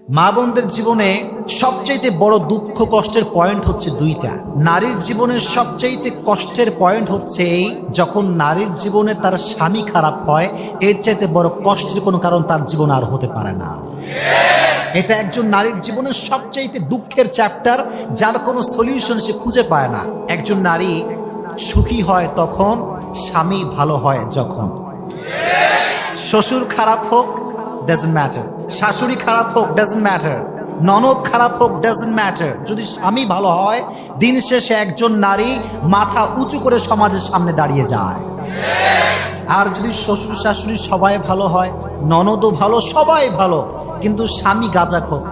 মা বোনদের জীবনে সবচাইতে বড় দুঃখ কষ্টের পয়েন্ট হচ্ছে দুইটা। নারীর জীবনের সবচাইতে কষ্টের পয়েন্ট হচ্ছে এই, যখন নারীর জীবনে তার স্বামী খারাপ হয়, এর চাইতে বড় কষ্টের কোনো কারণ তার জীবনে আর হতে পারে না। এটা একজন নারীর জীবনের সবচাইতে দুঃখের চ্যাপ্টার, যার কোনো সলিউশন সে খুঁজে পায় না। একজন নারী সুখী হয় তখন, স্বামী ভালো হয় যখন। শ্বশুর খারাপ হোক ডাজন্ট ম্যাটার, শাশুড়ি খারাপ হোক ডাজন্ট ম্যাটার, ননদ খারাপ হোক ডাজন্ট ম্যাটার, যদি স্বামী ভালো হয়, দিন শেষে একজন নারী মাথা উঁচু করে সমাজের সামনে দাঁড়িয়ে যায়। আর যদি শ্বশুর শাশুড়ি সবাই ভালো হয়, ননদও ভালো, সবাই ভালো, কিন্তু স্বামী গাঁজাখোর,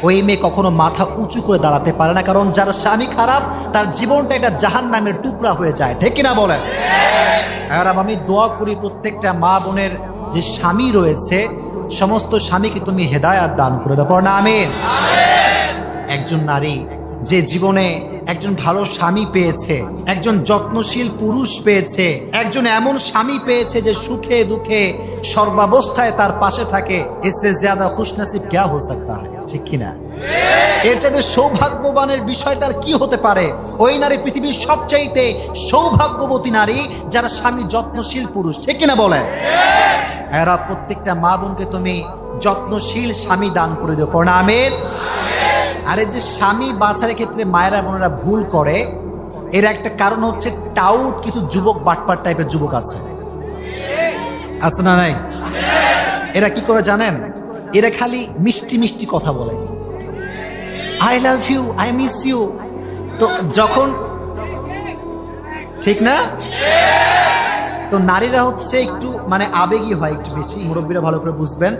ওই মেয়ে কখনো মাথা উঁচু করে দাঁড়াতে পারে না। কারণ যার স্বামী খারাপ, তার জীবনটা একটা জাহান্নামের টুকরা হয়ে যায়। ঠিক কিনা বলেন? আর আমি দোয়া করি প্রত্যেকটা মা বোনের যে স্বামী রয়েছে, সমস্ত স্বামীকে তুমি হেদায়াত দান করে দাও, পড়না আমিন। একজন নারী যে জীবনে একজন ভালো স্বামী পেয়েছে, একজন যত্নশীল পুরুষ পেয়েছে, একজন এমন স্বামী পেয়েছে যে সুখে দুঃখে সর্বাবস্থায় তার পাশে থাকে, এসে জ্যাদা খুশনসিব ক্যা হো সকতা হ্যায়? ঠিক কিনা? এর চাইতে সৌভাগ্যবানের বিষয়টা কি হতে পারে? ওই নারী পৃথিবীর সবচাইতে সৌভাগ্যবতী নারী, যারা স্বামী যত্নশীল পুরুষ। ঠিক কিনা বলে? এরা প্রত্যেকটা মা বোনকে তুমি যত্নশীল স্বামী দান করে দিও, পড়না আমিন। আরে যে স্বামী বাছার ক্ষেত্রে মায়েরা বোনেরা ভুল করে, এর একটা কারণ হচ্ছে টাউট কিছু যুবক, বাটপার টাইপের যুবক আছে না নাই? এরা কি করে জানেন? এরা খালি মিষ্টি মিষ্টি কথা বলে, I love you, I miss you. তো যখন, ঠিক না? তো নারীরা হচ্ছে একটু মানে আবেগী হয় একটু বেশি, মুরব্বীরা ভালো করে বুঝবেন।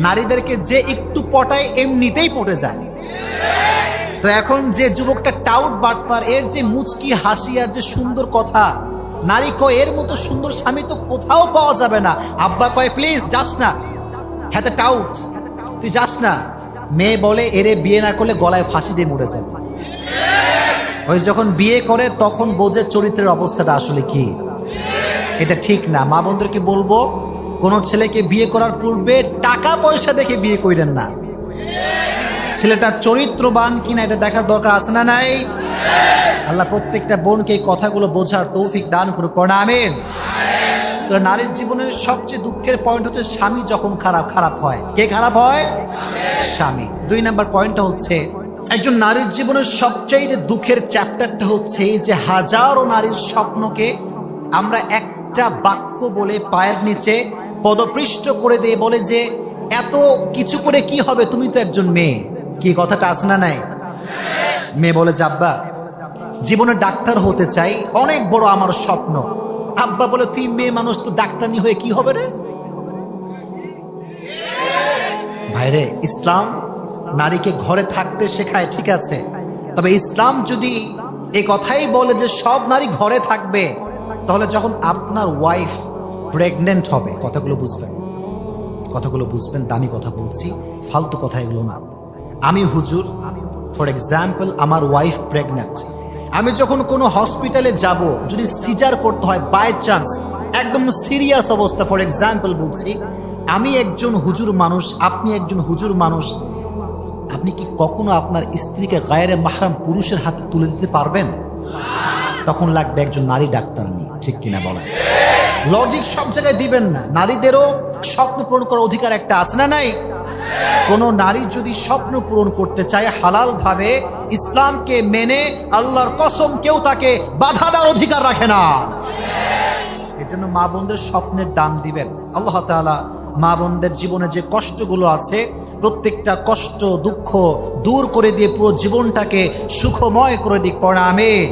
নারীদেরকে যে একটু পটায় এমনিতেই পটে যায়। তো এখন যে যুবকটা টাউট বাটপার, এর যে মুচকি হাসি আর যে সুন্দর কথা, নারী কয় এর মতো সুন্দর স্বামী তো কোথাও পাওয়া যাবে না। আব্বা কয় প্লিজ যাস না, হ্যাঁ টাউট তুই যাস না। মেয়ে বলে এরে বিয়ে না করলে গলায় ফাঁসি দিয়ে মরে যাবে। ওই যখন বিয়ে করে তখন বোঝে চরিত্রের অবস্থাটা আসলে কি। এটা ঠিক না। মা বোনদেরকে বলবো, কোনো ছেলেকে বিয়ে করার পূর্বে টাকা পয়সা দেখে বিয়ে করেন না, ছেলেটা চরিত্রবান কিনা এটা দেখার দরকার আছে না নাই? আল্লাহ প্রত্যেকটা বোনকে এই কথাগুলো বোঝার তৌফিক দান করুক, পড়না আমিন। তো নারীর জীবনের সবচেয়ে দুঃখের পয়েন্ট হচ্ছে স্বামী যখন খারাপ হয়। কে খারাপ হয়? স্বামী। 2 নাম্বার পয়েন্টটা হচ্ছে, একজন নারীর জীবনের সবচেয়ে দুঃখের চ্যাপ্টারটা হচ্ছে এই যে হাজারো নারীর স্বপ্নকে আমরা একটা বাক্য বলে পায়ের নিচে পদপৃষ্ট করে দিয়ে বলে যে এত কিছু করে কি হবে, তুমি তো একজন মেয়ে। কি কথাটা আছে না নাই? মেয়ে বলে যে আব্বা জীবনে ডাক্তার হতে চাই, অনেক বড় আমার স্বপ্ন। আব্বা বলে তুই মেয়ে মানুষ, তো ডাক্তারনি হয়ে কি হবে রে? ভাইরে, ইসলাম নারীকে ঘরে থাকতে শেখায়, ঠিক আছে, তবে ইসলাম যদি এই কথাই বলে যে সব নারী ঘরে থাকবে, তাহলে যখন আপনার ওয়াইফ প্রেগনেন্ট হবে, কথাগুলো বুঝবেন, দামি কথা বলছি, ফালতু কথা এগুলো না। আমি হুজুর, ফর এক্সাম্পল আমার ওয়াইফ প্রেগনেন্ট, আমি যখন কোনো হসপিটালে যাব, যদি সিজার করতে হয় বাই চান্স, একদম সিরিয়াস অবস্থা, ফর এক্সাম্পল বলছি, আমি একজন হুজুর মানুষ, আপনি একজন হুজুর মানুষ, আপনি কি কখনো আপনার স্ত্রীকে গায়রে মাহরাম পুরুষের হাতে তুলে দিতে পারবেন? তখন লাগবে একজন নারী ডাক্তার নিয়ে। ঠিক কিনা বলেন? লজিক সব জায়গায় দিবেন না। নারীদেরও স্বপ্ন পূরণ করার অধিকার একটা আছে না নাই? কোনো নারী যদি স্বপ্ন পূরণ করতে চায় হালাল ভাবে, ইসলামকে মেনে, আল্লাহর কসম কেউ তাকে বাধা দেওয়ার অধিকার রাখে না। এজন্য মা বোনদের স্বপ্নের দাম দিবেন। আল্লাহ তাআলা মা বোনদের জীবনে যে কষ্টগুলো আছে, প্রত্যেকটা কষ্ট দুঃখ দূর করে দিয়ে পুরো জীবনটাকে সুখময় করে দিক, পড়া আমিন।